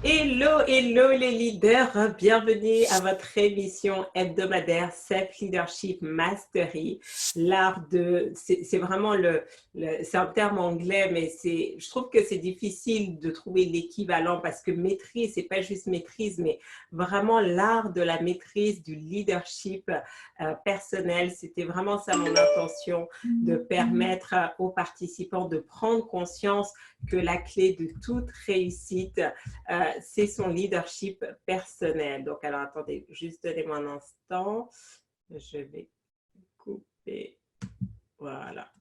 Hello, hello les leaders, bienvenue à votre émission hebdomadaire Self Leadership Mastery. L'art de, c'est vraiment c'est un terme anglais, mais je trouve que c'est difficile de trouver l'équivalent parce que maîtrise, c'est pas juste maîtrise, mais vraiment l'art de la maîtrise du leadership personnel. C'était vraiment ça mon intention, de permettre aux participants de prendre conscience que la clé de toute réussite, c'est son leadership personnel. Donc, alors, attendez, juste donnez-moi un instant. Je vais couper. Voilà.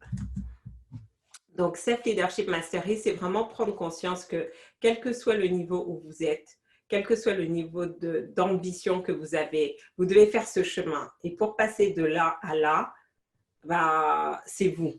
Donc, Self Leadership Mastery, c'est vraiment prendre conscience que, quel que soit le niveau où vous êtes, quel que soit le niveau d'ambition que vous avez, vous devez faire ce chemin. Et pour passer de là à là, bah, c'est vous.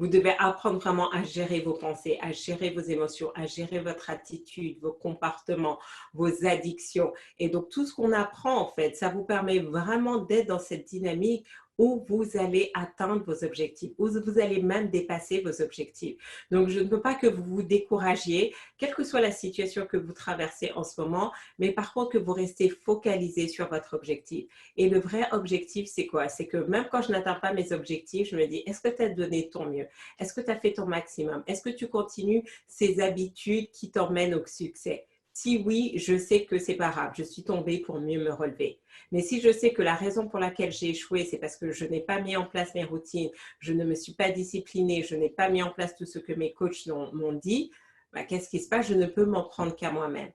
Vous devez apprendre vraiment à gérer vos pensées, à gérer vos émotions, à gérer votre attitude, vos comportements, vos addictions. Et donc, tout ce qu'on apprend, en fait, ça vous permet vraiment d'être dans cette dynamique où vous allez atteindre vos objectifs, où vous allez même dépasser vos objectifs. Donc, je ne veux pas que vous vous découragiez, quelle que soit la situation que vous traversez en ce moment, mais par contre que vous restez focalisé sur votre objectif. Et le vrai objectif, c'est quoi? C'est que même quand je n'atteins pas mes objectifs, je me dis, est-ce que tu as donné ton mieux? Est-ce que tu as fait ton maximum? Est-ce que tu continues ces habitudes qui t'emmènent au succès? Si oui, je sais que c'est pas grave, je suis tombée pour mieux me relever. Mais si je sais que la raison pour laquelle j'ai échoué, c'est parce que je n'ai pas mis en place mes routines, je ne me suis pas disciplinée, je n'ai pas mis en place tout ce que mes coachs m'ont dit, bah, qu'est-ce qui se passe? Je ne peux m'en prendre qu'à moi-même.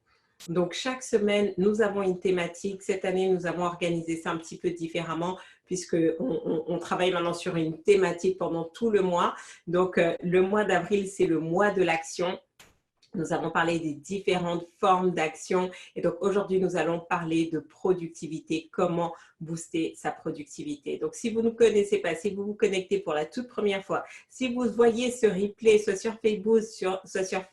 Donc, chaque semaine, nous avons une thématique. Cette année, nous avons organisé ça un petit peu différemment puisqu'on travaille maintenant sur une thématique pendant tout le mois. Donc, le mois d'avril, c'est le mois de l'action. Nous avons parlé des différentes formes d'action et donc aujourd'hui, nous allons parler de productivité, comment booster sa productivité. Donc, si vous ne connaissez pas, si vous vous connectez pour la toute première fois, si vous voyez ce replay, soit sur Facebook, soit sur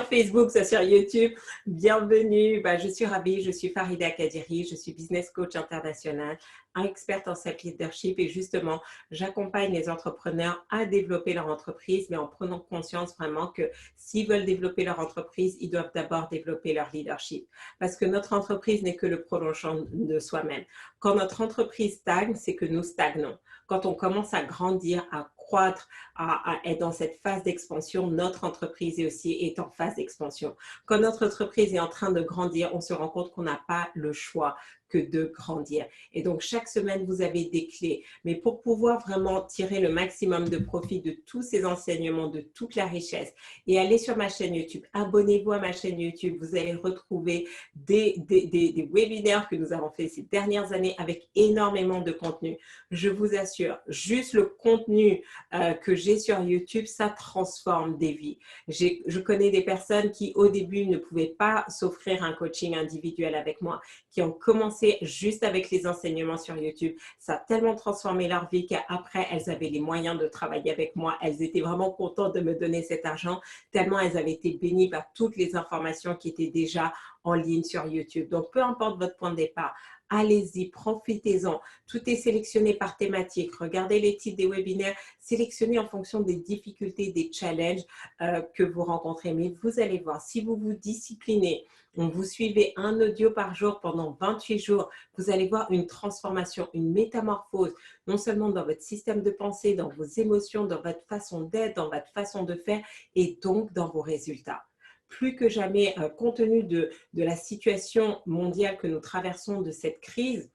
Facebook, soit sur YouTube, bienvenue. Je suis ravie, je suis Farida Kadiri, je suis business coach international, experte en self-leadership et justement, j'accompagne les entrepreneurs à développer leur entreprise, mais en prenant conscience vraiment que s'ils veulent développer leur entreprise, ils doivent d'abord développer leur leadership. Parce que notre entreprise n'est que le prolongement de soi-même. Quand notre entreprise stagne, c'est que nous stagnons. Quand on commence à grandir, à croître, à être dans cette phase d'expansion, notre entreprise est en phase d'expansion. Quand notre entreprise est en train de grandir, on se rend compte qu'on n'a pas le choix que de grandir. Et donc, chaque semaine, vous avez des clés. Mais pour pouvoir vraiment tirer le maximum de profit de tous ces enseignements, de toute la richesse, et allez sur ma chaîne YouTube, abonnez-vous à ma chaîne YouTube. Vous allez retrouver des webinaires que nous avons fait ces dernières années avec énormément de contenu. Je vous assure, juste le contenu que j'ai sur YouTube, ça transforme des vies. Je connais des personnes qui, au début, ne pouvaient pas s'offrir un coaching individuel avec moi, qui ont commencé juste avec les enseignements sur YouTube. Ça a tellement transformé leur vie qu'après, elles avaient les moyens de travailler avec moi. Elles étaient vraiment contentes de me donner cet argent, tellement elles avaient été bénies par toutes les informations qui étaient déjà en ligne sur YouTube. Donc, peu importe votre point de départ, allez-y, profitez-en. Tout est sélectionné par thématique. Regardez les titres des webinaires, sélectionnez en fonction des difficultés, des challenges que vous rencontrez. Mais vous allez voir, si vous vous disciplinez, vous suivez un audio par jour pendant 28 jours, vous allez voir une transformation, une métamorphose, non seulement dans votre système de pensée, dans vos émotions, dans votre façon d'être, dans votre façon de faire et donc dans vos résultats. Plus que jamais, compte tenu de la situation mondiale que nous traversons, de cette crise,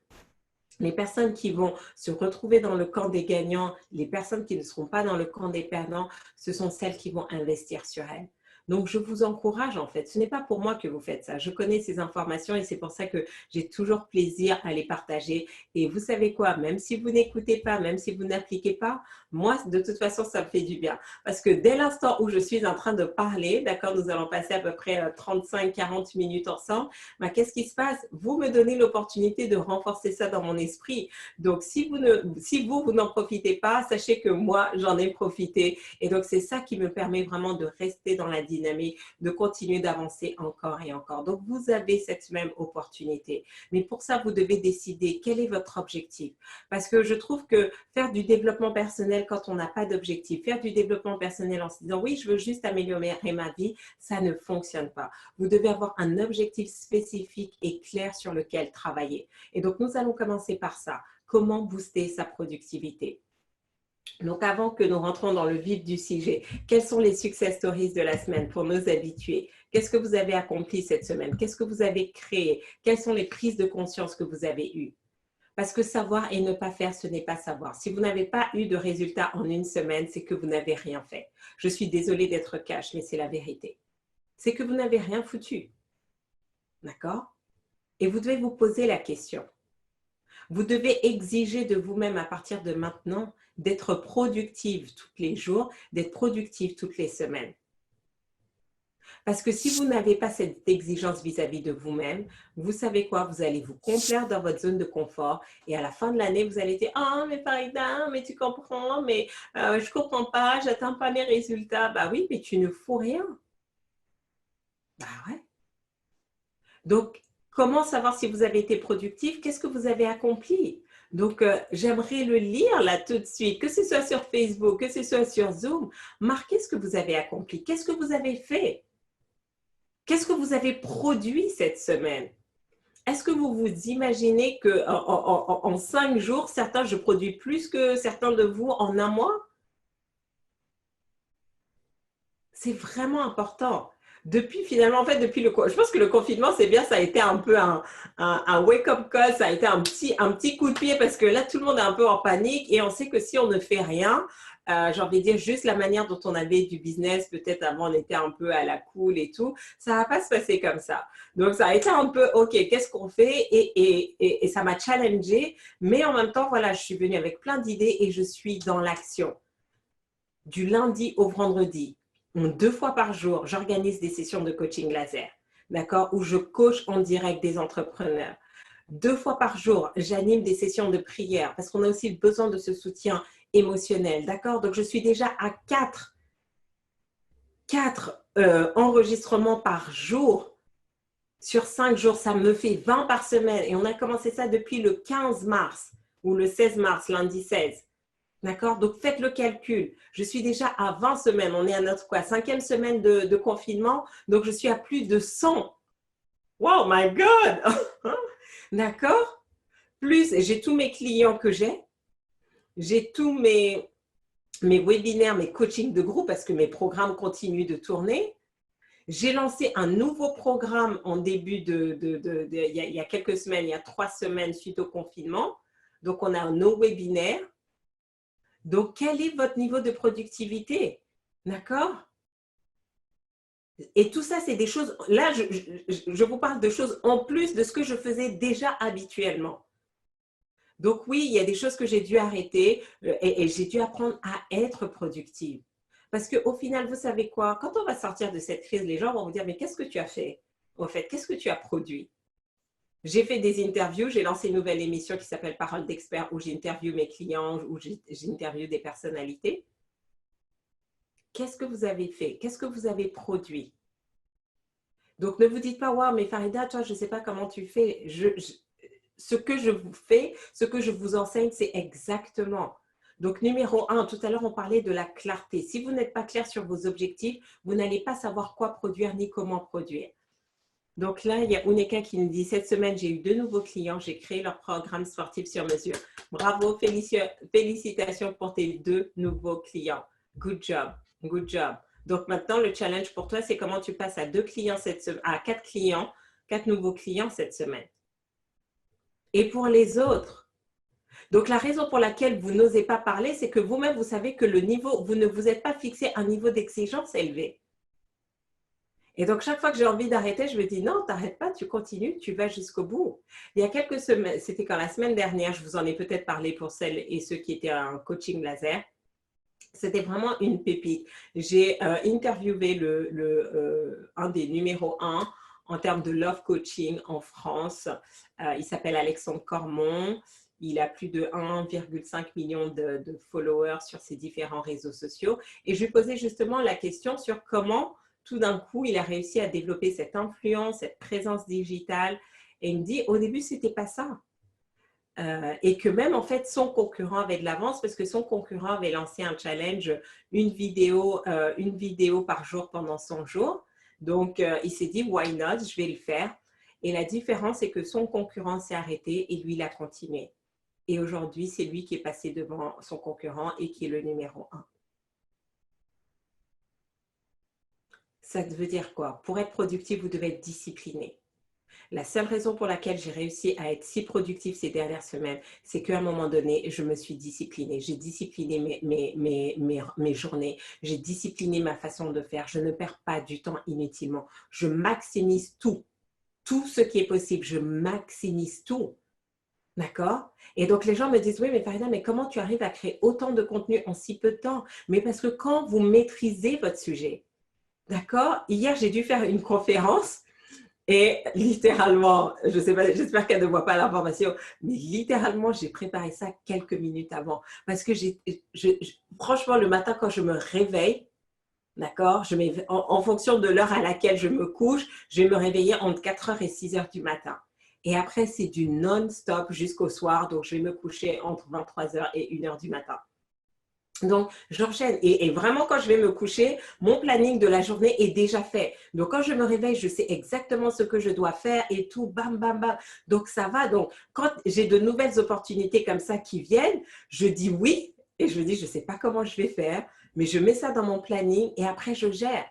les personnes qui vont se retrouver dans le camp des gagnants, les personnes qui ne seront pas dans le camp des perdants, ce sont celles qui vont investir sur elles. Donc, je vous encourage en fait. Ce n'est pas pour moi que vous faites ça. Je connais ces informations et c'est pour ça que j'ai toujours plaisir à les partager. Et vous savez quoi? Même si vous n'écoutez pas, même si vous n'appliquez pas, moi, de toute façon, ça me fait du bien. Parce que dès l'instant où je suis en train de parler, d'accord, nous allons passer à peu près 35-40 minutes ensemble, qu'est-ce qui se passe? Vous me donnez l'opportunité de renforcer ça dans mon esprit. Donc, si vous n'en profitez pas, sachez que moi, j'en ai profité. Et donc, c'est ça qui me permet vraiment de rester dans la dynamique, de continuer d'avancer encore et encore. Donc, vous avez cette même opportunité. Mais pour ça, vous devez décider quel est votre objectif. Parce que je trouve que faire du développement personnel personnel quand on n'a pas d'objectif. Faire du développement personnel en se disant oui, je veux juste améliorer ma vie, ça ne fonctionne pas. Vous devez avoir un objectif spécifique et clair sur lequel travailler. Et donc, nous allons commencer par ça. Comment booster sa productivité? Donc, avant que nous rentrons dans le vif du sujet, quels sont les success stories de la semaine pour nos habitués? Qu'est-ce que vous avez accompli cette semaine? Qu'est-ce que vous avez créé? Quelles sont les prises de conscience que vous avez eues? Parce que savoir et ne pas faire, ce n'est pas savoir. Si vous n'avez pas eu de résultats en une semaine, c'est que vous n'avez rien fait. Je suis désolée d'être cash, mais c'est la vérité. C'est que vous n'avez rien foutu. D'accord? Et vous devez vous poser la question. Vous devez exiger de vous-même à partir de maintenant d'être productive tous les jours, d'être productive toutes les semaines. Parce que si vous n'avez pas cette exigence vis-à-vis de vous-même, vous savez quoi? Vous allez vous complaire dans votre zone de confort et à la fin de l'année, vous allez dire « Ah, mais Farida, mais tu comprends, mais je ne comprends pas, j'atteins pas mes résultats. » Bah oui, mais tu ne fous rien. Bah ouais. Donc, comment savoir si vous avez été productif? Qu'est-ce que vous avez accompli? Donc, j'aimerais le lire là tout de suite, que ce soit sur Facebook, que ce soit sur Zoom. Marquez ce que vous avez accompli. Qu'est-ce que vous avez fait? Qu'est-ce que vous avez produit cette semaine? Est-ce que vous vous imaginez qu'en 5 jours, certains, je produis plus que certains de vous en un mois? C'est vraiment important. Depuis finalement, en fait, je pense que le confinement, c'est bien, ça a été un peu un wake-up call, ça a été un petit coup de pied parce que là, tout le monde est un peu en panique et on sait que si on ne fait rien, j'ai envie de dire juste la manière dont on avait du business, peut-être avant on était un peu à la cool et tout, ça va pas se passer comme ça. Donc, ça a été un peu, OK, qu'est-ce qu'on fait? Et ça m'a challengée, mais en même temps, voilà, je suis venue avec plein d'idées et je suis dans l'action. Du lundi au vendredi, 2 fois par jour, j'organise des sessions de coaching laser, d'accord, où je coach en direct des entrepreneurs. 2 fois par jour, j'anime des sessions de prière parce qu'on a aussi besoin de ce soutien émotionnel, d'accord? Donc, je suis déjà à 4 enregistrements par jour. Sur 5 jours, ça me fait 20 par semaine. Et on a commencé ça depuis le 15 mars ou le 16 mars, lundi 16. D'accord? Donc, faites le calcul. Je suis déjà à 20 semaines. On est à notre quoi? 5e semaine de confinement. Donc, je suis à plus de 100. Wow, my God! D'accord? Plus, j'ai tous mes clients que j'ai tous mes webinaires, mes coachings de groupe parce que mes programmes continuent de tourner. J'ai lancé un nouveau programme en début il y a quelques semaines, il y a 3 semaines suite au confinement. Donc, on a nos webinaires. Donc, quel est votre niveau de productivité? D'accord? Et tout ça, c'est des choses, là, je vous parle de choses en plus de ce que je faisais déjà habituellement. Donc oui, il y a des choses que j'ai dû arrêter et j'ai dû apprendre à être productive. Parce qu'au final, vous savez quoi? Quand on va sortir de cette crise, les gens vont vous dire, mais qu'est-ce que tu as fait? Au fait, qu'est-ce que tu as produit? J'ai fait des interviews, j'ai lancé une nouvelle émission qui s'appelle Parole d'expert où j'interviewe mes clients, où j'interviewe des personnalités. Qu'est-ce que vous avez fait? Qu'est-ce que vous avez produit? Donc, ne vous dites pas, waouh, mais Farida, toi, je ne sais pas comment tu fais. Ce que je vous fais, ce que je vous enseigne, c'est exactement. Donc, numéro 1, tout à l'heure, on parlait de la clarté. Si vous n'êtes pas clair sur vos objectifs, vous n'allez pas savoir quoi produire ni comment produire. Donc là, il y a Uneka qui nous dit, cette semaine, j'ai eu 2 nouveaux clients, j'ai créé leur programme sportif sur mesure. Bravo, félicitations pour tes 2 nouveaux clients. Good job, good job. Donc maintenant, le challenge pour toi, c'est comment tu passes à 2 clients à 4 clients, 4 nouveaux clients cette semaine. Et pour les autres, donc la raison pour laquelle vous n'osez pas parler, c'est que vous-même, vous savez que le niveau, vous ne vous êtes pas fixé un niveau d'exigence élevé. Et donc, chaque fois que j'ai envie d'arrêter, je me dis non, t'arrêtes pas, tu continues, tu vas jusqu'au bout. Il y a quelques semaines, c'était quand la semaine dernière, je vous en ai peut-être parlé pour celles et ceux qui étaient en coaching laser. C'était vraiment une pépite. J'ai interviewé un des numéros 1 en termes de love coaching en France. Il s'appelle Alexandre Cormon. Il a plus de 1,5 million de followers sur ses différents réseaux sociaux. Et je lui posais justement la question sur comment tout d'un coup, il a réussi à développer cette influence, cette présence digitale. Et il me dit, au début, ce n'était pas ça. et que même en fait son concurrent avait de l'avance parce que son concurrent avait lancé un challenge, une vidéo par jour pendant 100 jours. Donc, il s'est dit, why not, je vais le faire. Et la différence, c'est que son concurrent s'est arrêté et lui, il a continué. Et aujourd'hui, c'est lui qui est passé devant son concurrent et qui est le numéro 1. Ça veut dire quoi? Pour être productif, vous devez être discipliné. La seule raison pour laquelle j'ai réussi à être si productive ces dernières semaines, c'est qu'à un moment donné, je me suis disciplinée. J'ai discipliné mes journées. J'ai discipliné ma façon de faire. Je ne perds pas du temps inutilement. Je maximise tout. Tout ce qui est possible. Je maximise tout. D'accord? Et donc, les gens me disent, oui, mais Farida, mais comment tu arrives à créer autant de contenu en si peu de temps? Mais parce que quand vous maîtrisez votre sujet, d'accord? Hier, j'ai dû faire une conférence et littéralement, je sais pas, j'espère qu'elle ne voit pas l'information, mais littéralement, j'ai préparé ça quelques minutes avant. Parce que franchement, le matin, quand je me réveille, d'accord, en fonction de l'heure à laquelle je me couche, je vais me réveiller entre 4 heures et 6 heures du matin. Et après, c'est du non-stop jusqu'au soir. Donc, je vais me coucher entre 23 heures et 1 heure du matin. Donc, j'enchaîne. Et vraiment, quand je vais me coucher, mon planning de la journée est déjà fait. Donc, quand je me réveille, je sais exactement ce que je dois faire et tout, bam, bam, bam. Donc, ça va. Donc, quand j'ai de nouvelles opportunités comme ça qui viennent, je dis oui et je dis, je ne sais pas comment je vais faire, mais je mets ça dans mon planning et après, je gère.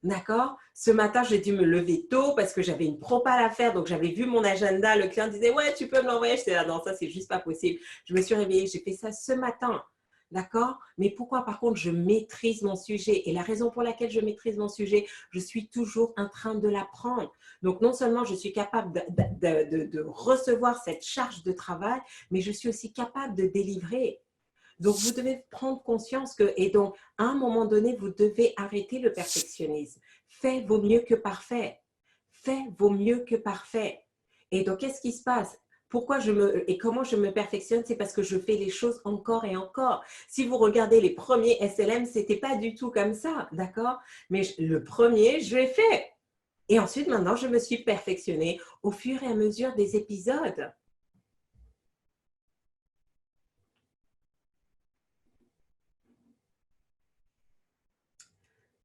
D'accord? Ce matin, j'ai dû me lever tôt parce que j'avais une propale à faire. Donc, j'avais vu mon agenda. Le client disait, ouais, tu peux me l'envoyer. J'étais là, non, ça, c'est juste pas possible. Je me suis réveillée. J'ai fait ça ce matin. D'accord? Mais pourquoi, par contre, je maîtrise mon sujet? Et la raison pour laquelle je maîtrise mon sujet, je suis toujours en train de l'apprendre. Donc, non seulement je suis capable de recevoir cette charge de travail, mais je suis aussi capable de délivrer. Donc, vous devez prendre conscience que, et donc, à un moment donné, vous devez arrêter le perfectionnisme. Fait vaut mieux que parfait. Fait vaut mieux que parfait. Et donc, qu'est-ce qui se passe? Pourquoi et comment je me perfectionne? C'est parce que je fais les choses encore et encore. Si vous regardez les premiers SLM, c'était pas du tout comme ça, d'accord? Mais le premier, je l'ai fait. Et ensuite, maintenant, je me suis perfectionnée au fur et à mesure des épisodes.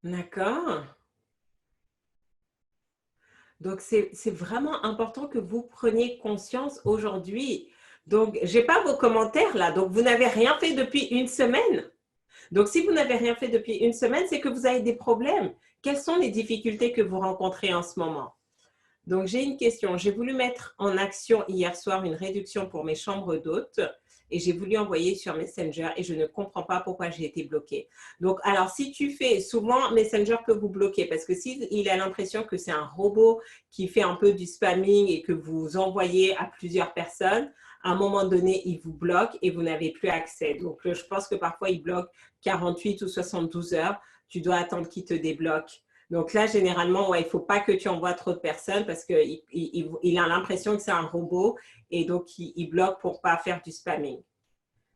D'accord? Donc, c'est vraiment important que vous preniez conscience aujourd'hui. Donc, je n'ai pas vos commentaires là. Donc, vous n'avez rien fait depuis une semaine. Donc, si vous n'avez rien fait depuis une semaine, c'est que vous avez des problèmes. Quelles sont les difficultés que vous rencontrez en ce moment? Donc, j'ai une question. J'ai voulu mettre en action hier soir une réduction pour mes chambres d'hôtes et j'ai voulu envoyer sur Messenger et je ne comprends pas pourquoi j'ai été bloquée. Donc, alors, si tu fais souvent Messenger que vous bloquez, parce que s'il a l'impression que c'est un robot qui fait un peu du spamming et que vous envoyez à plusieurs personnes, à un moment donné, il vous bloque et vous n'avez plus accès. Donc, je pense que parfois, il bloque 48 ou 72 heures. Tu dois attendre qu'il te débloque. Donc là, généralement, ouais, il ne faut pas que tu envoies trop de personnes parce qu'il a l'impression que c'est un robot et donc il bloque pour ne pas faire du spamming.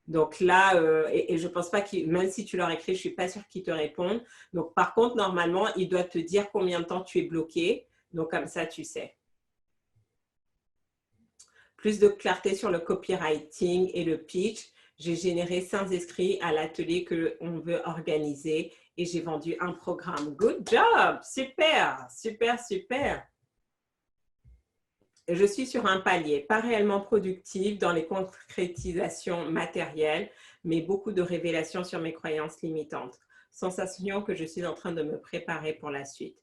Donc là, et je ne pense pas que même si tu leur écris, je ne suis pas sûre qu'ils te répondent. Donc par contre, normalement, il doit te dire combien de temps tu es bloqué. Donc comme ça, tu sais. Plus de clarté sur le copywriting et le pitch. J'ai généré 5 inscrits à l'atelier qu'on veut organiser et j'ai vendu un programme. Good job! Super, super, super. Je suis sur un palier, pas réellement productif dans les concrétisations matérielles, mais beaucoup de révélations sur mes croyances limitantes. Sensation que je suis en train de me préparer pour la suite.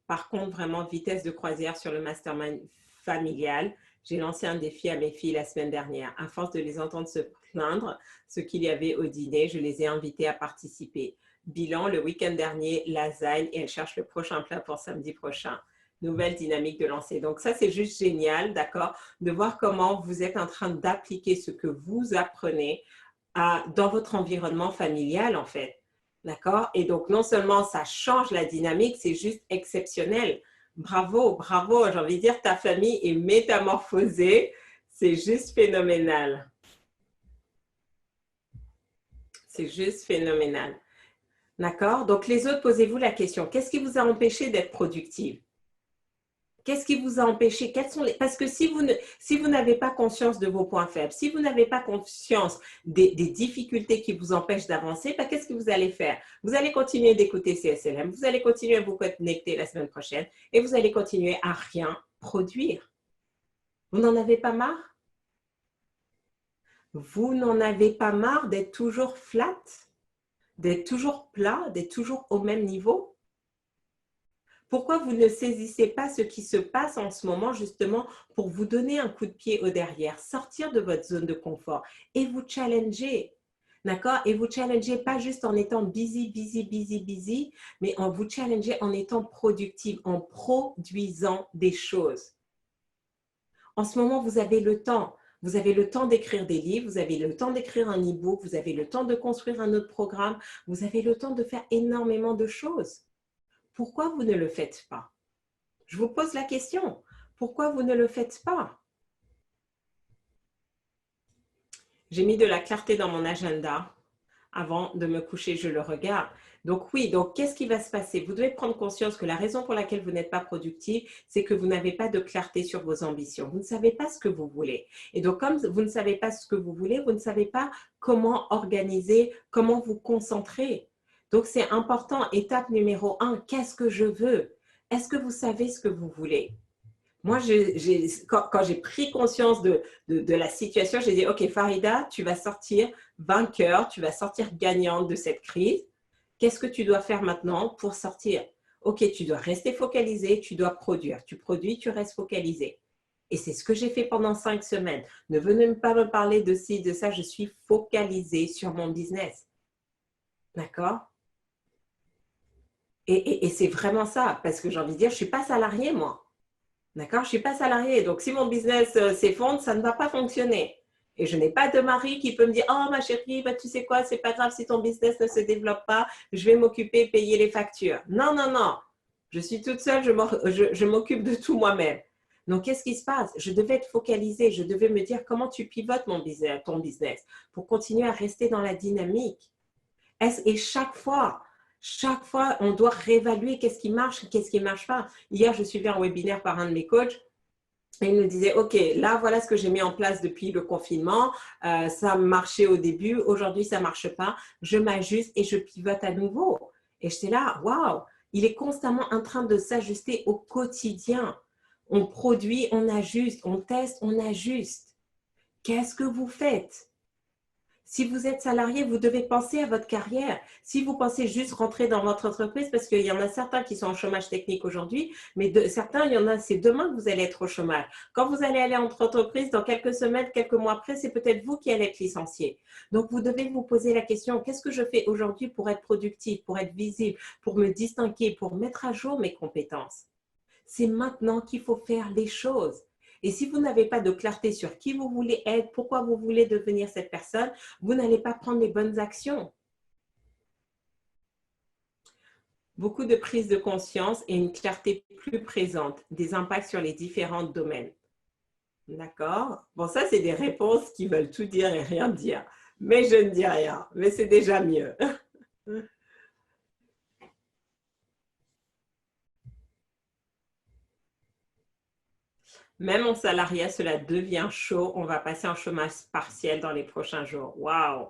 Par contre, vraiment vitesse de croisière sur le mastermind familial. J'ai lancé un défi à mes filles la semaine dernière. À force de les entendre se plaindre, ce qu'il y avait au dîner, je les ai invitées à participer. Bilan, le week-end dernier, lasagne et elles cherchent le prochain plat pour samedi prochain. Nouvelle dynamique de lancer. Donc ça, c'est juste génial, d'accord, de voir comment vous êtes en train d'appliquer ce que vous apprenez dans votre environnement familial, en fait. D'accord? Et donc, non seulement ça change la dynamique, c'est juste exceptionnel. Bravo, bravo. J'ai envie de dire, ta famille est métamorphosée. C'est juste phénoménal. C'est juste phénoménal. D'accord? Donc, les autres, posez-vous la question. Qu'est-ce qui vous a empêché d'être productive? Qu'est-ce qui vous a empêché? Parce que si vous n'avez pas conscience de vos points faibles, si vous n'avez pas conscience des difficultés qui vous empêchent d'avancer, ben, qu'est-ce que vous allez faire? Vous allez continuer d'écouter CSLM, vous allez continuer à vous connecter la semaine prochaine et vous allez continuer à rien produire. Vous n'en avez pas marre? Vous n'en avez pas marre d'être toujours flat, d'être toujours plat, d'être toujours au même niveau? Pourquoi vous ne saisissez pas ce qui se passe en ce moment justement pour vous donner un coup de pied au derrière, sortir de votre zone de confort et vous challenger, d'accord? Et vous challenger pas juste en étant busy, mais en vous challenger en étant productive, en produisant des choses. En ce moment, vous avez le temps. Vous avez le temps d'écrire des livres, vous avez le temps d'écrire un e-book, vous avez le temps de construire un autre programme, vous avez le temps de faire énormément de choses. Pourquoi vous ne le faites pas? Je vous pose la question. Pourquoi vous ne le faites pas? J'ai mis de la clarté dans mon agenda. Avant de me coucher, je le regarde. Donc oui, donc qu'est-ce qui va se passer? Vous devez prendre conscience que la raison pour laquelle vous n'êtes pas productif, c'est que vous n'avez pas de clarté sur vos ambitions. Vous ne savez pas ce que vous voulez. Et donc comme vous ne savez pas ce que vous voulez, vous ne savez pas comment organiser, comment vous concentrer. Donc c'est important, étape numéro 1, qu'est-ce que je veux? Est-ce que vous savez ce que vous voulez? Moi, quand j'ai pris conscience de la situation, j'ai dit, OK, Farida, tu vas sortir vainqueur, tu vas sortir gagnante de cette crise. Qu'est-ce que tu dois faire maintenant pour sortir? OK, tu dois rester focalisé, tu dois produire. Tu produis, tu restes focalisé. Et c'est ce que j'ai fait pendant 5 semaines. Ne venez pas me parler de ci, de ça. Je suis focalisée sur mon business. D'accord? Et c'est vraiment ça. Parce que j'ai envie de dire, je ne suis pas salariée, moi. D'accord? Je ne suis pas salariée. Donc, si mon business s'effondre, ça ne va pas fonctionner. Et je n'ai pas de mari qui peut me dire, oh ma chérie, bah, tu sais quoi, c'est pas grave si ton business ne se développe pas, je vais m'occuper, payer les factures. Non, non, non. Je suis toute seule, je m'occupe de tout moi-même. Donc, qu'est-ce qui se passe? Je devais être focalisée, je devais me dire comment tu pivotes ton business pour continuer à rester dans la dynamique. Et chaque fois, on doit réévaluer qu'est-ce qui marche, qu'est-ce qui ne marche pas. Hier, je suivais un webinaire par un de mes coachs. Et il nous disait, OK, là, voilà ce que j'ai mis en place depuis le confinement. Ça marchait au début. Aujourd'hui, ça ne marche pas. Je m'ajuste et je pivote à nouveau. Et j'étais là, waouh, il est constamment en train de s'ajuster au quotidien. On produit, on ajuste, on teste, on ajuste. Qu'est-ce que vous faites? Si vous êtes salarié, vous devez penser à votre carrière. Si vous pensez juste rentrer dans votre entreprise, parce qu'il y en a certains qui sont en chômage technique aujourd'hui, mais certains, il y en a, c'est demain que vous allez être au chômage. Quand vous allez aller entre entreprises, dans quelques semaines, quelques mois après, c'est peut-être vous qui allez être licencié. Donc, vous devez vous poser la question, qu'est-ce que je fais aujourd'hui pour être productif, pour être visible, pour me distinguer, pour mettre à jour mes compétences? C'est maintenant qu'il faut faire les choses. Et si vous n'avez pas de clarté sur qui vous voulez être, pourquoi vous voulez devenir cette personne, vous n'allez pas prendre les bonnes actions. Beaucoup de prise de conscience et une clarté plus présente des impacts sur les différents domaines. D'accord? Bon, ça, c'est des réponses qui veulent tout dire et rien dire. Mais je ne dis rien. Mais c'est déjà mieux. Même en salariat, cela devient chaud. On va passer en chômage partiel dans les prochains jours. Waouh!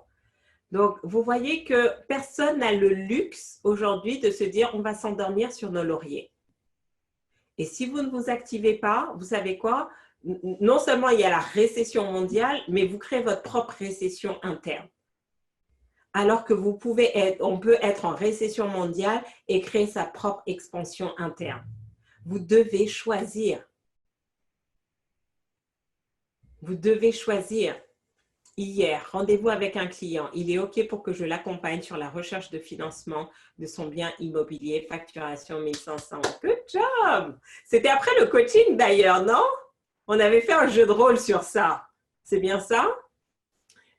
Donc, vous voyez que personne n'a le luxe aujourd'hui de se dire on va s'endormir sur nos lauriers. Et si vous ne vous activez pas, vous savez quoi? Non seulement il y a la récession mondiale, mais vous créez votre propre récession interne. Alors que on peut être en récession mondiale et créer sa propre expansion interne. Vous devez choisir. Vous devez choisir. Hier, rendez-vous avec un client. Il est OK pour que je l'accompagne sur la recherche de financement de son bien immobilier, facturation 1500. Good job! C'était après le coaching d'ailleurs, non? On avait fait un jeu de rôle sur ça. C'est bien ça?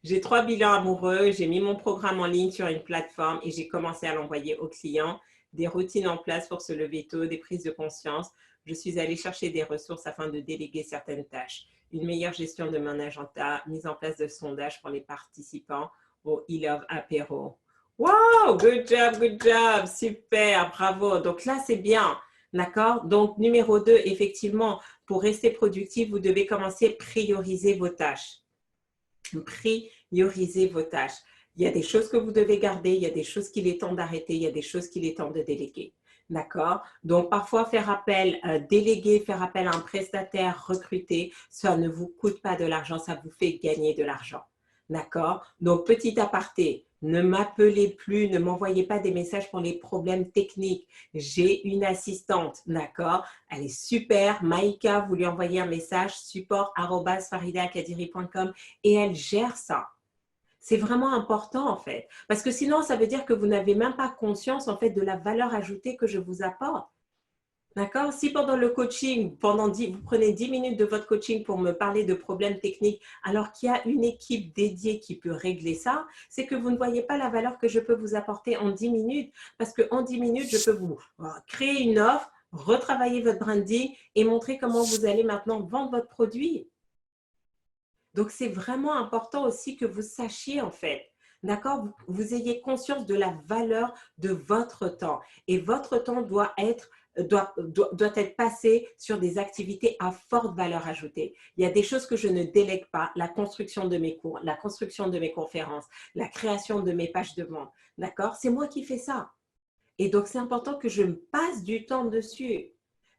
J'ai 3 bilans amoureux, j'ai mis mon programme en ligne sur une plateforme et j'ai commencé à l'envoyer aux clients. Des routines en place pour se lever tôt, des prises de conscience. Je suis allée chercher des ressources afin de déléguer certaines tâches. Une meilleure gestion de mon agenda, mise en place de sondages pour les participants au e-love apéro. Wow, good job, super, bravo. Donc là, c'est bien. D'accord? Donc, numéro 2, effectivement, pour rester productif, vous devez commencer à prioriser vos tâches. Priorisez vos tâches. Il y a des choses que vous devez garder, il y a des choses qu'il est temps d'arrêter, il y a des choses qu'il est temps de déléguer. D'accord? Donc, parfois, déléguer, faire appel à un prestataire, recruter, ça ne vous coûte pas de l'argent, ça vous fait gagner de l'argent. D'accord? Donc, petit aparté, ne m'appelez plus, ne m'envoyez pas des messages pour les problèmes techniques. J'ai une assistante, d'accord? Elle est super. Maïka, vous lui envoyez un message, support@faridaakadiri.com et elle gère ça. C'est vraiment important en fait. Parce que sinon, ça veut dire que vous n'avez même pas conscience en fait de la valeur ajoutée que je vous apporte. D'accord? Si pendant le coaching, vous prenez 10 minutes de votre coaching pour me parler de problèmes techniques, alors qu'il y a une équipe dédiée qui peut régler ça, c'est que vous ne voyez pas la valeur que je peux vous apporter en 10 minutes. Parce qu'en 10 minutes, je peux vous créer une offre, retravailler votre branding et montrer comment vous allez maintenant vendre votre produit. Donc, c'est vraiment important aussi que vous sachiez en fait, d'accord, vous ayez conscience de la valeur de votre temps. Et votre temps doit être passé sur des activités à forte valeur ajoutée. Il y a des choses que je ne délègue pas, la construction de mes cours, la construction de mes conférences, la création de mes pages de vente, d'accord? C'est moi qui fais ça. Et donc, c'est important que je me passe du temps dessus.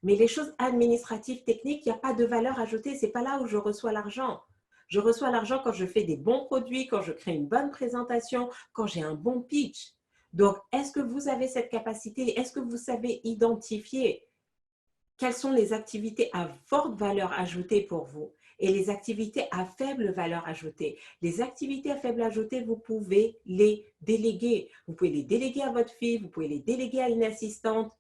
Mais les choses administratives, techniques, il n'y a pas de valeur ajoutée. Ce n'est pas là où je reçois l'argent. Je reçois l'argent quand je fais des bons produits, quand je crée une bonne présentation, quand j'ai un bon pitch. Donc, est-ce que vous avez cette capacité? Est-ce que vous savez identifier quelles sont les activités à forte valeur ajoutée pour vous et les activités à faible valeur ajoutée? Les activités à faible ajoutée, vous pouvez les déléguer. Vous pouvez les déléguer à votre fille, vous pouvez les déléguer à une assistante.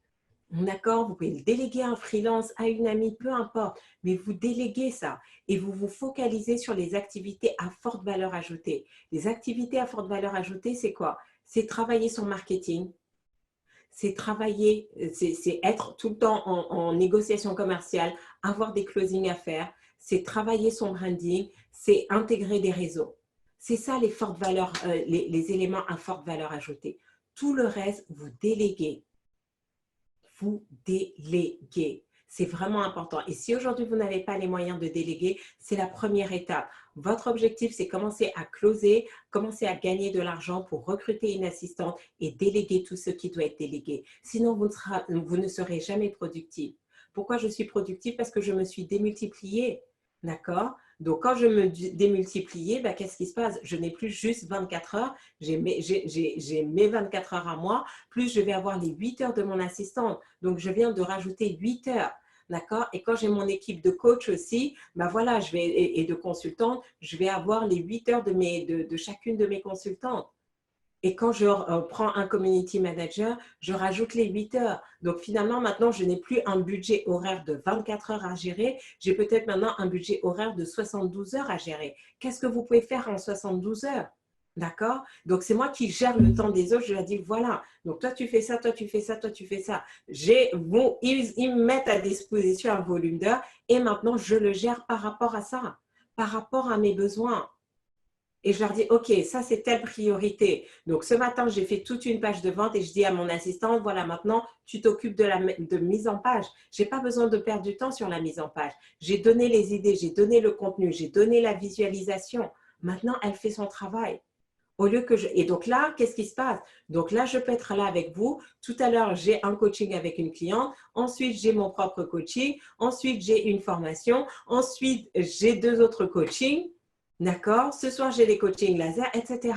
D'accord, vous pouvez le déléguer à un freelance, à une amie, peu importe, mais vous déléguez ça et vous vous focalisez sur les activités à forte valeur ajoutée. Les activités à forte valeur ajoutée, c'est quoi? C'est travailler son marketing, c'est travailler, c'est être tout le temps en négociation commerciale, avoir des closings à faire, c'est travailler son branding, c'est intégrer des réseaux. C'est ça les fortes valeurs, les éléments à forte valeur ajoutée. Tout le reste, vous déléguez. Vous déléguez. C'est vraiment important. Et si aujourd'hui, vous n'avez pas les moyens de déléguer, c'est la première étape. Votre objectif, c'est commencer à closer, commencer à gagner de l'argent pour recruter une assistante et déléguer tout ce qui doit être délégué. Sinon, vous ne serez jamais productif. Pourquoi je suis productif? Parce que je me suis démultipliée. D'accord? Donc, quand je me démultipliais, ben, qu'est-ce qui se passe? Je n'ai plus juste 24 heures, j'ai mes 24 heures à moi, plus je vais avoir les 8 heures de mon assistante. Donc, je viens de rajouter 8 heures. D'accord? Et quand j'ai mon équipe de coach aussi, ben voilà, et de consultantes, je vais avoir les 8 heures de chacune de mes consultantes. Et quand je prends un community manager, je rajoute les 8 heures. Donc finalement, maintenant, je n'ai plus un budget horaire de 24 heures à gérer. J'ai peut-être maintenant un budget horaire de 72 heures à gérer. Qu'est-ce que vous pouvez faire en 72 heures? D'accord? Donc, c'est moi qui gère le temps des autres. Je leur dis, voilà, donc toi, tu fais ça, toi, tu fais ça, toi, tu fais ça. Ils me mettent à disposition un volume d'heures et maintenant, je le gère par rapport à ça, par rapport à mes besoins. Et je leur dis, OK, ça, c'est telle priorité. Donc, ce matin, j'ai fait toute une page de vente et je dis à mon assistante, voilà, maintenant, tu t'occupes de mise en page. Je n'ai pas besoin de perdre du temps sur la mise en page. J'ai donné les idées, j'ai donné le contenu, j'ai donné la visualisation. Maintenant, elle fait son travail. Au lieu que Et donc là, qu'est-ce qui se passe? Donc là, je peux être là avec vous. Tout à l'heure, j'ai un coaching avec une cliente. Ensuite, j'ai mon propre coaching. Ensuite, j'ai une formation. Ensuite, j'ai 2 autres coachings. D'accord? Ce soir, j'ai les coachings laser, etc.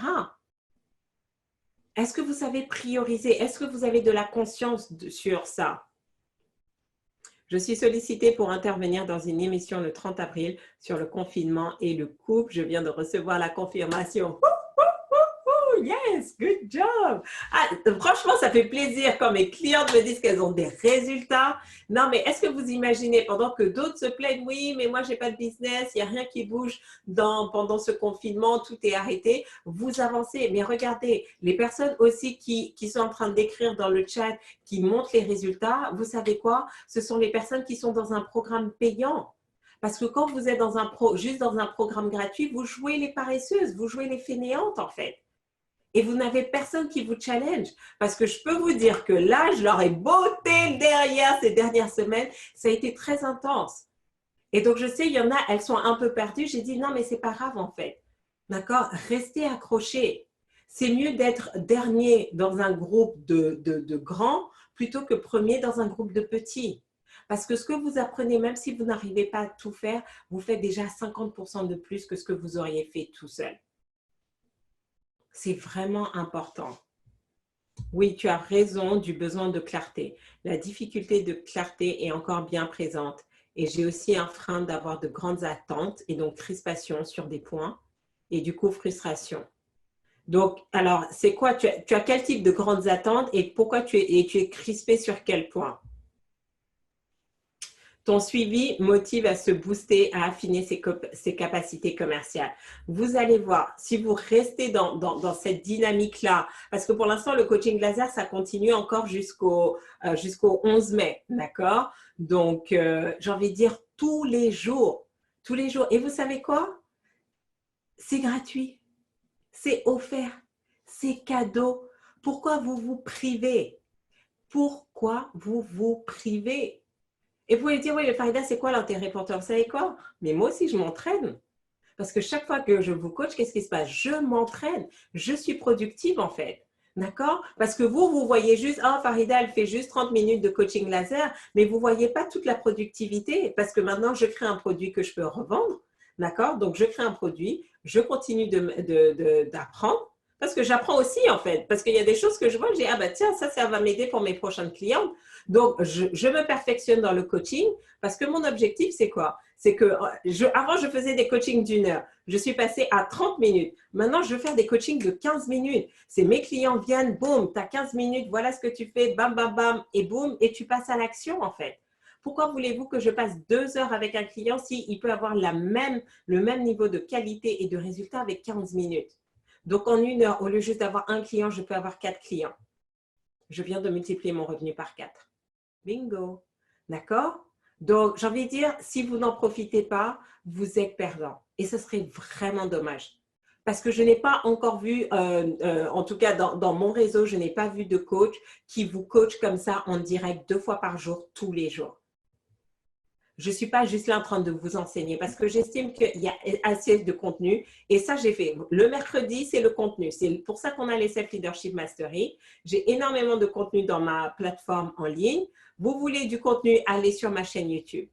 Est-ce que vous savez prioriser? Est-ce que vous avez de la conscience sur ça? Je suis sollicitée pour intervenir dans une émission le 30 avril sur le confinement et le couple. Je viens de recevoir la confirmation. Yes, good job. Ah, franchement, ça fait plaisir quand mes clientes me disent qu'elles ont des résultats. Non, mais est-ce que vous imaginez, pendant que d'autres se plaignent, oui, mais moi, j'ai pas de business, il n'y a rien qui bouge pendant ce confinement, tout est arrêté, vous avancez. Mais regardez, les personnes aussi qui sont en train d'écrire dans le chat, qui montrent les résultats, vous savez quoi? Ce sont les personnes qui sont dans un programme payant. Parce que quand vous êtes juste dans un programme gratuit, vous jouez les paresseuses, vous jouez les fainéantes en fait. et vous n'avez personne qui vous challenge. Parce que je peux vous dire que là, je leur ai botté derrière ces dernières semaines. Ça a été très intense. Et donc, je sais, il y en a, elles sont un peu perdues. J'ai dit, non, mais c'est pas grave en fait. D'accord? Restez accrochés. C'est mieux d'être dernier dans un groupe de grands plutôt que premier dans un groupe de petits. Parce que ce que vous apprenez, même si vous n'arrivez pas à tout faire, vous faites déjà 50% de plus que ce que vous auriez fait tout seul. C'est vraiment important. Oui, tu as raison du besoin de clarté. La difficulté de clarté est encore bien présente. Et j'ai aussi un frein d'avoir de grandes attentes et donc crispation sur des points et du coup frustration. Donc, alors, c'est quoi? Tu as quel type de grandes attentes et pourquoi tu es crispé sur quel point? Ton suivi motive à se booster, à affiner ses capacités commerciales. Vous allez voir, si vous restez dans cette dynamique-là, parce que pour l'instant, le coaching laser, ça continue encore jusqu'au 11 mai, d'accord? Donc, j'ai envie de dire tous les jours. Tous les jours. Et vous savez quoi? C'est gratuit. C'est offert. C'est cadeau. Pourquoi vous vous privez? Pourquoi vous vous privez? Et vous pouvez dire, oui, mais Farida, c'est quoi l'intérêt pour toi? Vous savez quoi? Mais moi aussi, je m'entraîne. Parce que chaque fois que je vous coach, qu'est-ce qui se passe? Je m'entraîne. Je suis productive, en fait. D'accord? Parce que vous voyez juste, ah, Farida, elle fait juste 30 minutes de coaching laser, mais vous ne voyez pas toute la productivité parce que maintenant, je crée un produit que je peux revendre. D'accord? Donc, je crée un produit, je continue d'apprendre parce que j'apprends aussi, en fait. Parce qu'il y a des choses que je vois, je dis, ah, bah, tiens, ça va m'aider pour mes prochaines clientes. Donc, je me perfectionne dans le coaching parce que mon objectif, c'est quoi? C'est que avant, je faisais des coachings d'1 heure. Je suis passée à 30 minutes. Maintenant, je veux faire des coachings de 15 minutes. C'est mes clients viennent, boum, tu as 15 minutes, voilà ce que tu fais, bam, bam, bam, et boum, et tu passes à l'action, en fait. Pourquoi voulez-vous que je passe 2 heures avec un client s'il peut avoir le même niveau de qualité et de résultat avec 15 minutes? Donc, en 1 heure, au lieu juste d'avoir un client, je peux avoir 4 clients. Je viens de multiplier mon revenu par 4. Bingo. D'accord? Donc, j'ai envie de dire, si vous n'en profitez pas, vous êtes perdant. Et ce serait vraiment dommage. Parce que je n'ai pas encore vu, en tout cas dans mon réseau, je n'ai pas vu de coach qui vous coach comme ça en direct 2 fois par jour, tous les jours. Je ne suis pas juste là en train de vous enseigner parce que j'estime qu'il y a assez de contenu. Et ça, j'ai fait. Le mercredi, c'est le contenu. C'est pour ça qu'on a les Self Leadership Mastery. J'ai énormément de contenu dans ma plateforme en ligne. Vous voulez du contenu, allez sur ma chaîne YouTube.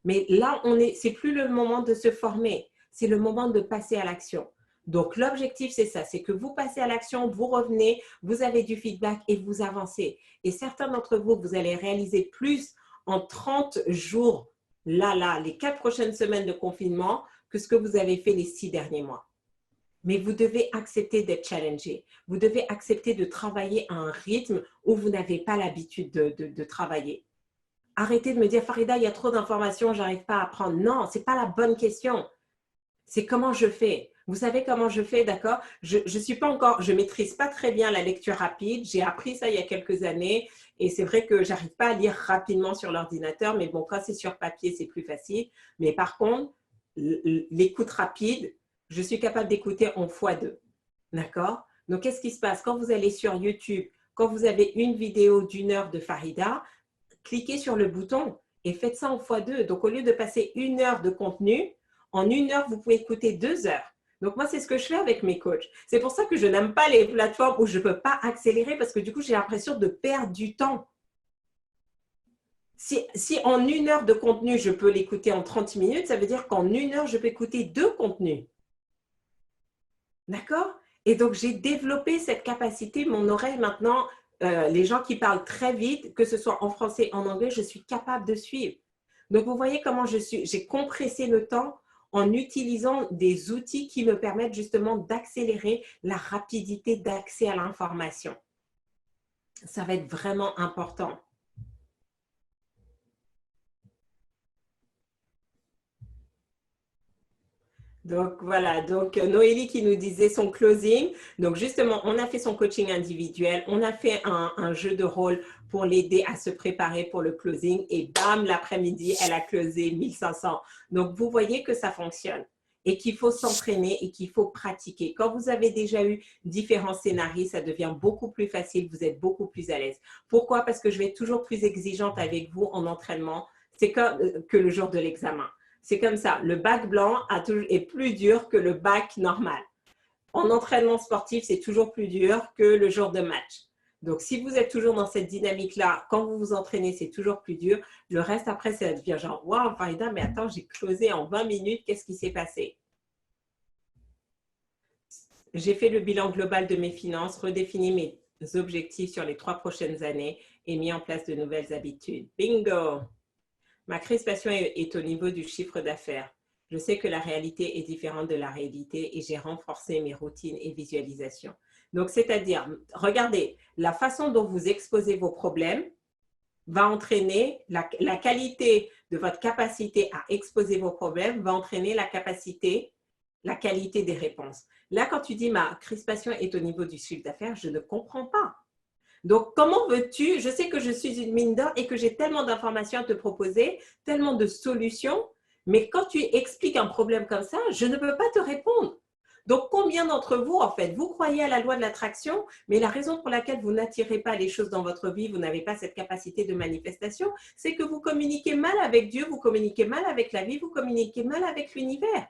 Mais là, c'est plus le moment de se former. C'est le moment de passer à l'action. Donc, l'objectif, c'est ça. C'est que vous passez à l'action, vous revenez, vous avez du feedback et vous avancez. Et certains d'entre vous, vous allez réaliser plus en 30 jours les 4 prochaines semaines de confinement que ce que vous avez fait les 6 derniers mois. Mais vous devez accepter d'être challengé. Vous devez accepter de travailler à un rythme où vous n'avez pas l'habitude de travailler. Arrêtez de me dire, Farida, il y a trop d'informations, je n'arrive pas à apprendre. Non, ce n'est pas la bonne question. C'est comment je fais. Vous savez comment je fais, d'accord? Je ne maîtrise pas très bien la lecture rapide. J'ai appris ça il y a quelques années et c'est vrai que j'arrive pas à lire rapidement sur l'ordinateur, mais bon, quand c'est sur papier, c'est plus facile. Mais par contre, l'écoute rapide, je suis capable d'écouter en x2, d'accord? Donc, qu'est-ce qui se passe? Quand vous allez sur YouTube, quand vous avez une vidéo d'1 heure de Farida, cliquez sur le bouton et faites ça en x2. Donc, au lieu de passer 1 heure de contenu, en 1 heure, vous pouvez écouter 2 heures. Donc, moi, c'est ce que je fais avec mes coachs. C'est pour ça que je n'aime pas les plateformes où je ne peux pas accélérer parce que du coup, j'ai l'impression de perdre du temps. Si en 1 heure de contenu, je peux l'écouter en 30 minutes, ça veut dire qu'en 1 heure, je peux écouter 2 contenus. D'accord? Et donc, j'ai développé cette capacité. Mon oreille, maintenant, les gens qui parlent très vite, que ce soit en français, en anglais, je suis capable de suivre. Donc, vous voyez comment j'ai compressé le temps en utilisant des outils qui me permettent justement d'accélérer la rapidité d'accès à l'information. Ça va être vraiment important. Donc, voilà. Donc, Noélie qui nous disait son closing. Donc, justement, on a fait son coaching individuel. On a fait un jeu de rôle pour l'aider à se préparer pour le closing. Et bam, l'après-midi, elle a closé 1500. Donc, vous voyez que ça fonctionne. et qu'il faut s'entraîner et qu'il faut pratiquer. Quand vous avez déjà eu différents scénarios, ça devient beaucoup plus facile, vous êtes beaucoup plus à l'aise. Pourquoi? Parce que je vais être toujours plus exigeante avec vous en entraînement. C'est que le jour de l'examen. C'est comme ça. Le bac blanc est plus dur que le bac normal. En entraînement sportif, c'est toujours plus dur que le jour de match. Donc, si vous êtes toujours dans cette dynamique-là, quand vous vous entraînez, c'est toujours plus dur. Le reste, après, ça devient genre, waouh, Farida, mais attends, j'ai closé en 20 minutes, qu'est-ce qui s'est passé? J'ai fait le bilan global de mes finances, redéfini mes objectifs sur les 3 prochaines années et mis en place de nouvelles habitudes. Bingo! Ma crispation est au niveau du chiffre d'affaires. Je sais que la réalité est différente de la réalité et j'ai renforcé mes routines et visualisations. Donc, c'est-à-dire, regardez, la façon dont vous exposez vos problèmes va entraîner la qualité de votre capacité à exposer vos problèmes, va entraîner la qualité des réponses. Là, quand tu dis ma crispation est au niveau du chiffre d'affaires, je ne comprends pas. Donc, comment veux-tu, je sais que je suis une mine d'or et que j'ai tellement d'informations à te proposer, tellement de solutions, mais quand tu expliques un problème comme ça, je ne peux pas te répondre. Donc, combien d'entre vous, en fait, vous croyez à la loi de l'attraction, mais la raison pour laquelle vous n'attirez pas les choses dans votre vie, vous n'avez pas cette capacité de manifestation, c'est que vous communiquez mal avec Dieu, vous communiquez mal avec la vie, vous communiquez mal avec l'univers.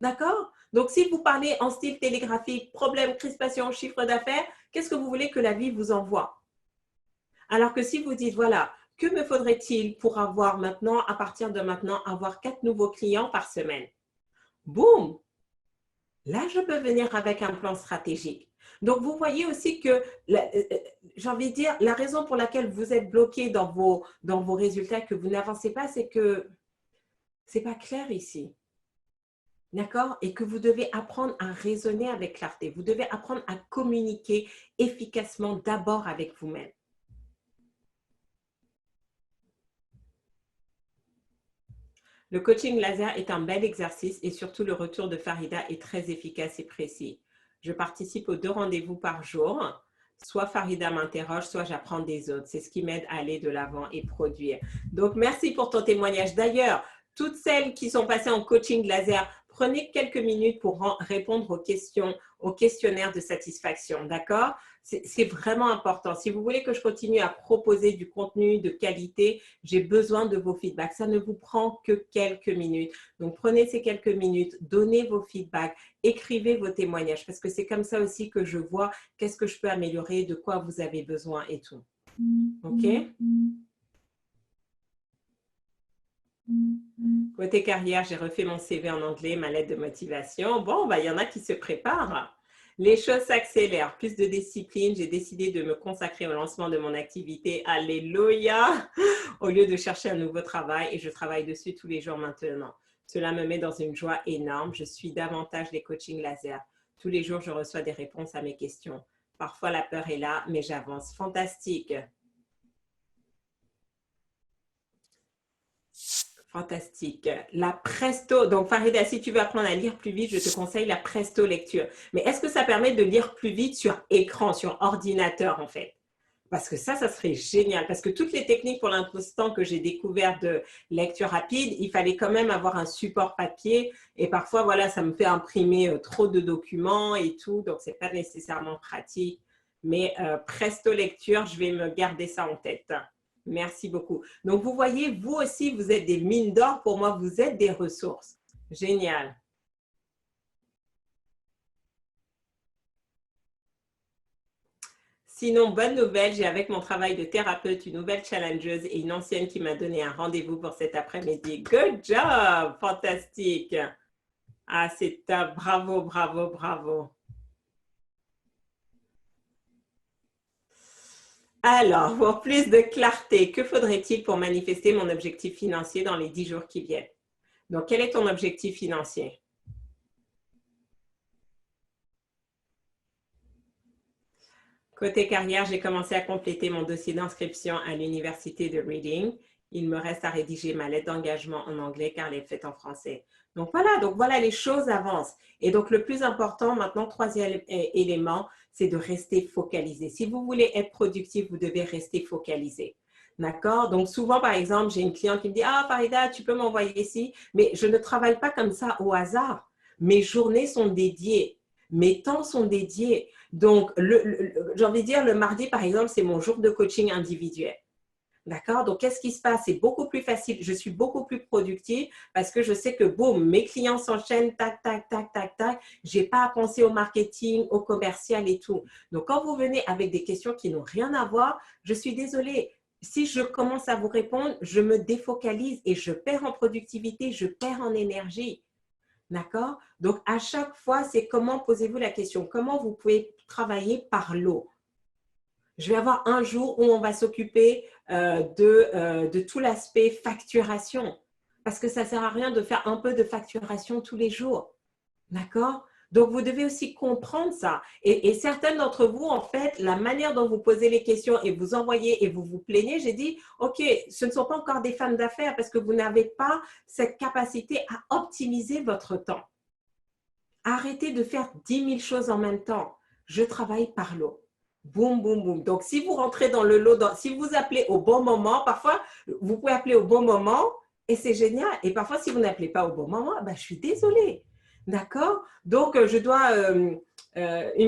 D'accord? Donc, si vous parlez en style télégraphique, problème, crispation, chiffre d'affaires, qu'est-ce que vous voulez que la vie vous envoie? Alors que si vous dites, voilà, que me faudrait-il pour avoir maintenant, à partir de maintenant, avoir 4 nouveaux clients par semaine? Boum! Là, je peux venir avec un plan stratégique. Donc, vous voyez aussi que, j'ai envie de dire, la raison pour laquelle vous êtes bloqué dans vos résultats, que vous n'avancez pas, c'est que ce n'est pas clair ici. D'accord? Et que vous devez apprendre à raisonner avec clarté. Vous devez apprendre à communiquer efficacement d'abord avec vous-même. Le coaching laser est un bel exercice et surtout le retour de Farida est très efficace et précis. Je participe aux 2 rendez-vous par jour. Soit Farida m'interroge, soit j'apprends des autres. C'est ce qui m'aide à aller de l'avant et produire. Donc, merci pour ton témoignage. D'ailleurs, toutes celles qui sont passées en coaching laser, prenez quelques minutes pour répondre aux questions, au questionnaire de satisfaction. D'accord? C'est vraiment important. Si vous voulez que je continue à proposer du contenu de qualité, j'ai besoin de vos feedbacks. Ça ne vous prend que quelques minutes. Donc, prenez ces quelques minutes, donnez vos feedbacks, écrivez vos témoignages parce que c'est comme ça aussi que je vois qu'est-ce que je peux améliorer, de quoi vous avez besoin et tout. OK? Côté carrière, j'ai refait mon CV en anglais, ma lettre de motivation. Bon, bah, il y en a qui se préparent. Les choses s'accélèrent, plus de discipline. J'ai décidé de me consacrer au lancement de mon activité. Alléluia! Au lieu de chercher un nouveau travail et je travaille dessus tous les jours maintenant. Cela me met dans une joie énorme. Je suis davantage les coachings laser. Tous les jours, je reçois des réponses à mes questions. Parfois, la peur est là, mais j'avance. Fantastique! Fantastique. La Presto. Donc, Farida, si tu veux apprendre à lire plus vite, je te conseille la Presto lecture. Mais est-ce que ça permet de lire plus vite sur écran, sur ordinateur, en fait? Parce que ça serait génial. Parce que toutes les techniques pour l'instant que j'ai découvertes de lecture rapide, il fallait quand même avoir un support papier. Et parfois, voilà, ça me fait imprimer trop de documents et tout. Donc, ce n'est pas nécessairement pratique. Mais Presto lecture, je vais me garder ça en tête. Merci beaucoup. Donc, vous voyez, vous aussi, vous êtes des mines d'or. Pour moi, vous êtes des ressources. Génial. Sinon, bonne nouvelle, j'ai avec mon travail de thérapeute une nouvelle challengeuse et une ancienne qui m'a donné un rendez-vous pour cet après-midi. Good job! Fantastique! Ah, c'est top. Bravo, bravo, bravo. Alors, pour plus de clarté, que faudrait-il pour manifester mon objectif financier dans les 10 jours qui viennent? Donc, quel est ton objectif financier? Côté carrière, j'ai commencé à compléter mon dossier d'inscription à l'université de Reading. Il me reste à rédiger ma lettre d'engagement en anglais car elle est faite en français. Donc voilà, les choses avancent. Et donc, le plus important maintenant, troisième élément, c'est de rester focalisé. Si vous voulez être productif, vous devez rester focalisé. D'accord? Donc, souvent, par exemple, j'ai une cliente qui me dit « Ah, Farida, tu peux m'envoyer ici? » Mais je ne travaille pas comme ça au hasard. Mes journées sont dédiées. Mes temps sont dédiés. Donc, j'ai envie de dire, le mardi, par exemple, c'est mon jour de coaching individuel. D'accord? Donc, qu'est-ce qui se passe? C'est beaucoup plus facile. Je suis beaucoup plus productive parce que je sais que, boum, mes clients s'enchaînent, tac, tac, tac, tac, tac. Je n'ai pas à penser au marketing, au commercial et tout. Donc, quand vous venez avec des questions qui n'ont rien à voir, je suis désolée. Si je commence à vous répondre, je me défocalise et je perds en productivité, je perds en énergie. D'accord? Donc, à chaque fois, c'est comment posez-vous la question? Comment vous pouvez travailler par l'eau? Je vais avoir un jour où on va s'occuper de tout l'aspect facturation. Parce que ça ne sert à rien de faire un peu de facturation tous les jours. D'accord? Donc, vous devez aussi comprendre ça. Et certains d'entre vous, en fait, la manière dont vous posez les questions et vous envoyez et vous vous plaignez, j'ai dit, OK, ce ne sont pas encore des femmes d'affaires parce que vous n'avez pas cette capacité à optimiser votre temps. Arrêtez de faire 10 000 choses en même temps. Je travaille par lot. Boum, boum, boum. Donc, si vous rentrez dans le lot, si vous appelez au bon moment, parfois, vous pouvez appeler au bon moment et c'est génial. Et parfois, si vous n'appelez pas au bon moment, ben, je suis désolée. D'accord? Donc, une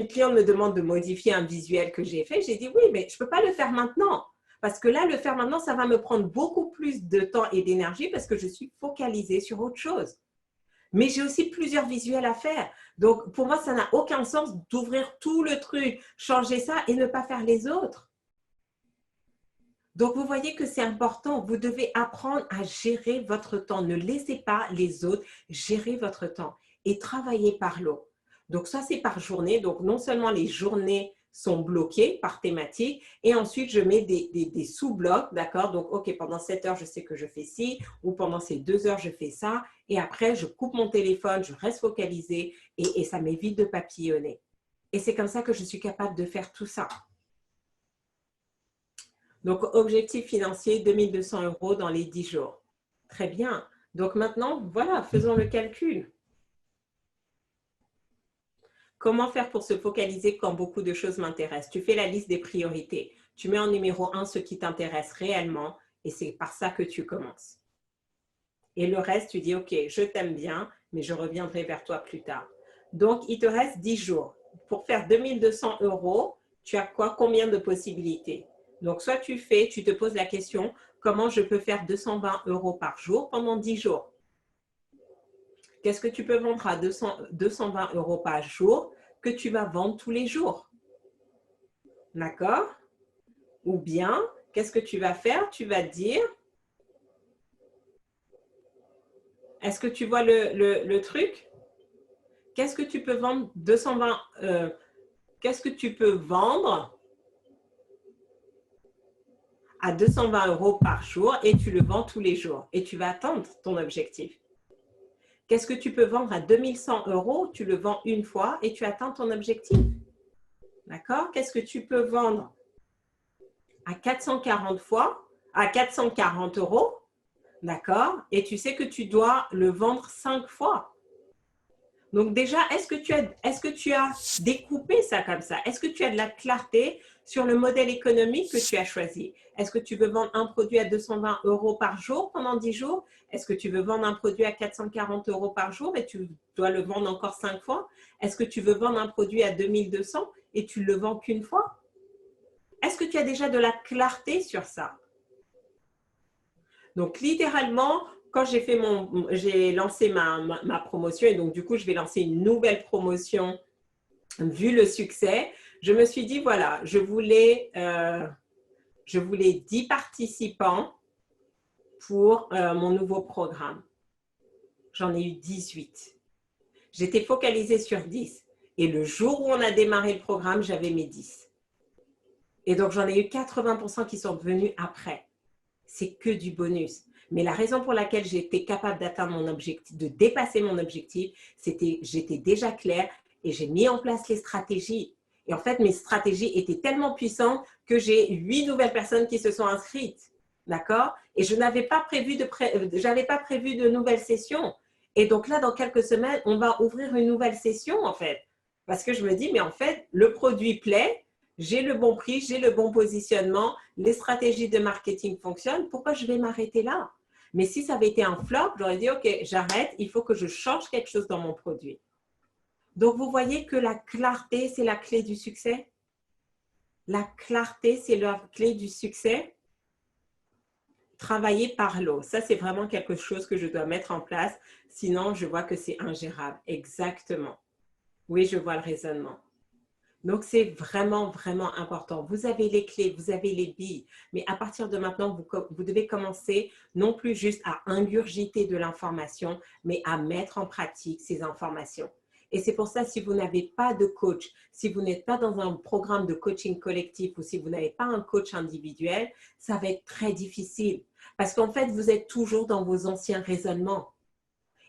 cliente me demande de modifier un visuel que j'ai fait. J'ai dit oui, mais je ne peux pas le faire maintenant. Parce que là, le faire maintenant, ça va me prendre beaucoup plus de temps et d'énergie parce que je suis focalisée sur autre chose. Mais j'ai aussi plusieurs visuels à faire. Donc, pour moi, ça n'a aucun sens d'ouvrir tout le truc, changer ça et ne pas faire les autres. Donc, vous voyez que c'est important. Vous devez apprendre à gérer votre temps. Ne laissez pas les autres gérer votre temps et travailler par lot. Donc, ça, c'est par journée. Donc, non seulement les journées sont bloquées par thématique et ensuite, je mets des sous-blocs, d'accord? Donc, OK, pendant 7 heures, je sais que je fais ci ou pendant ces 2 heures, je fais ça et après, je coupe mon téléphone, je reste focalisée et ça m'évite de papillonner. Et c'est comme ça que je suis capable de faire tout ça. Donc, objectif financier, 2200 € dans les 10 jours. Très bien. Donc maintenant, voilà, faisons le calcul. Comment faire pour se focaliser quand beaucoup de choses m'intéressent? Tu fais la liste des priorités. Tu mets en numéro 1 ce qui t'intéresse réellement et c'est par ça que tu commences. Et le reste, tu dis, OK, je t'aime bien, mais je reviendrai vers toi plus tard. Donc, il te reste 10 jours. Pour faire 2200 €, tu as quoi? Combien de possibilités? Donc, soit tu te poses la question, comment je peux faire 220 € par jour pendant 10 jours? Qu'est-ce que tu peux vendre à 220 € par jour que tu vas vendre tous les jours? D'accord? Ou bien, qu'est-ce que tu vas faire? Tu vas dire, est-ce que tu vois le truc? Qu'est-ce que tu peux vendre 220 qu'est-ce que tu peux vendre à 220 € par jour et tu le vends tous les jours et tu vas atteindre ton objectif. Qu'est-ce que tu peux vendre à 2100 €? Tu le vends une fois et tu atteins ton objectif. D'accord? Qu'est-ce que tu peux vendre à 440 €? D'accord? Et tu sais que tu dois le vendre 5 fois. Donc déjà, est-ce que tu as découpé ça comme ça? Est-ce que tu as de la clarté sur le modèle économique que tu as choisi? Est-ce que tu veux vendre un produit à 220 € par jour pendant 10 jours? Est-ce que tu veux vendre un produit à 440 € par jour et tu dois le vendre encore 5 fois? Est-ce que tu veux vendre un produit à 2200 et tu ne le vends qu'une fois? Est-ce que tu as déjà de la clarté sur ça? Donc, littéralement, quand j'ai lancé ma promotion et donc du coup, je vais lancer une nouvelle promotion vu le succès, je me suis dit, voilà, je voulais 10 participants pour mon nouveau programme. J'en ai eu 18. J'étais focalisée sur 10. Et le jour où on a démarré le programme, j'avais mes 10. Et donc, j'en ai eu 80% qui sont venus après. C'est que du bonus. Mais la raison pour laquelle j'ai été capable d'atteindre mon objectif, de dépasser mon objectif, j'étais déjà claire et j'ai mis en place les stratégies. Et en fait, mes stratégies étaient tellement puissantes que j'ai 8 nouvelles personnes qui se sont inscrites. D'accord? Et je n'avais pas prévu de nouvelles sessions. Et donc là, dans quelques semaines, on va ouvrir une nouvelle session, en fait. Parce que je me dis, mais en fait, le produit plaît, j'ai le bon prix, j'ai le bon positionnement, les stratégies de marketing fonctionnent, pourquoi je vais m'arrêter là? Mais si ça avait été un flop, j'aurais dit, OK, j'arrête, il faut que je change quelque chose dans mon produit. Donc, vous voyez que la clarté, c'est la clé du succès. La clarté, c'est la clé du succès. Travailler par l'eau, ça, c'est vraiment quelque chose que je dois mettre en place. Sinon, je vois que c'est ingérable. Exactement. Oui, je vois le raisonnement. Donc, c'est vraiment, vraiment important. Vous avez les clés, vous avez les billes, mais à partir de maintenant, vous devez commencer non plus juste à ingurgiter de l'information, mais à mettre en pratique ces informations. Et c'est pour ça, si vous n'avez pas de coach, si vous n'êtes pas dans un programme de coaching collectif ou si vous n'avez pas un coach individuel, ça va être très difficile. Parce qu'en fait, vous êtes toujours dans vos anciens raisonnements.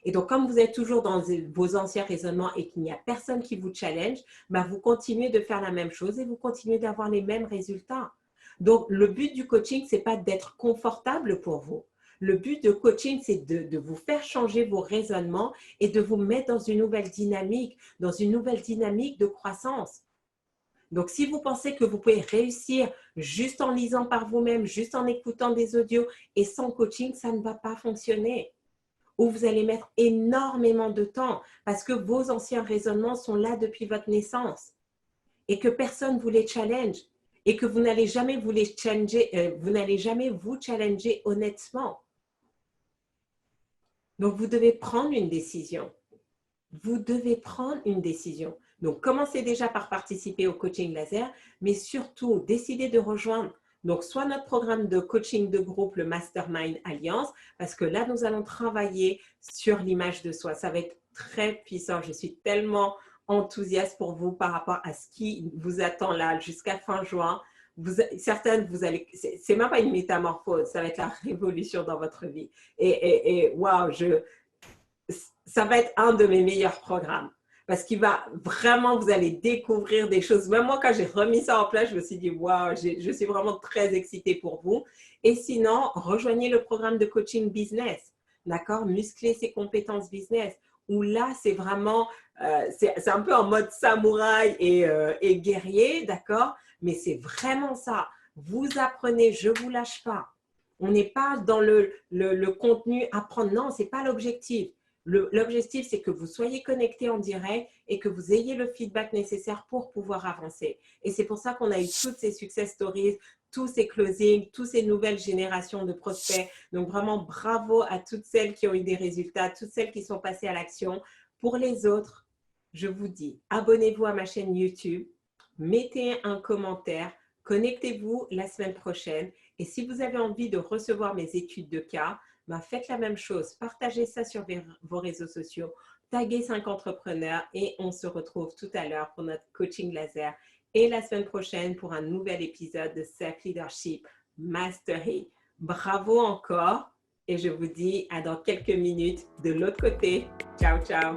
Et donc, comme vous êtes toujours dans vos anciens raisonnements et qu'il n'y a personne qui vous challenge, ben vous continuez de faire la même chose et vous continuez d'avoir les mêmes résultats. Donc, le but du coaching, ce n'est pas d'être confortable pour vous. Le but de coaching, c'est de vous faire changer vos raisonnements et de vous mettre dans une nouvelle dynamique de croissance. Donc, si vous pensez que vous pouvez réussir juste en lisant par vous-même, juste en écoutant des audios et sans coaching, ça ne va pas fonctionner. Où vous allez mettre énormément de temps parce que vos anciens raisonnements sont là depuis votre naissance et que personne ne vous les challenge et que vous n'allez jamais vous les challenger, vous n'allez jamais vous challenger honnêtement. Donc, vous devez prendre une décision. Vous devez prendre une décision. Donc, commencez déjà par participer au coaching laser, mais surtout, décidez de rejoindre donc soit notre programme de coaching de groupe, le Mastermind Alliance, parce que là, nous allons travailler sur l'image de soi. Ça va être très puissant. Je suis tellement enthousiaste pour vous par rapport à ce qui vous attend là jusqu'à fin juin. Certaines, vous allez, c'est même pas une métamorphose, ça va être la révolution dans votre vie. Et waouh, ça va être un de mes meilleurs programmes parce qu'il va vraiment, vous allez découvrir des choses. Même moi, quand j'ai remis ça en place, je me suis dit, waouh, je suis vraiment très excitée pour vous. Et sinon, rejoignez le programme de coaching business, d'accord? Muscler ses compétences business, où là, c'est vraiment, c'est un peu en mode samouraï et guerrier, d'accord? Mais c'est vraiment ça. Vous apprenez, je ne vous lâche pas. On n'est pas dans le contenu apprendre. Non, ce n'est pas l'objectif. L'objectif, c'est que vous soyez connecté en direct et que vous ayez le feedback nécessaire pour pouvoir avancer. Et c'est pour ça qu'on a eu toutes ces success stories, tous ces closings, toutes ces nouvelles générations de prospects. Donc, vraiment, bravo à toutes celles qui ont eu des résultats, toutes celles qui sont passées à l'action. Pour les autres, je vous dis, abonnez-vous à ma chaîne YouTube, mettez un commentaire, connectez-vous la semaine prochaine. Et si vous avez envie de recevoir mes études de cas, ben faites la même chose. Partagez ça sur vos réseaux sociaux. Taguez 5 entrepreneurs et on se retrouve tout à l'heure pour notre coaching laser et la semaine prochaine pour un nouvel épisode de Self Leadership Mastery. Bravo encore et je vous dis à dans quelques minutes de l'autre côté. Ciao, ciao.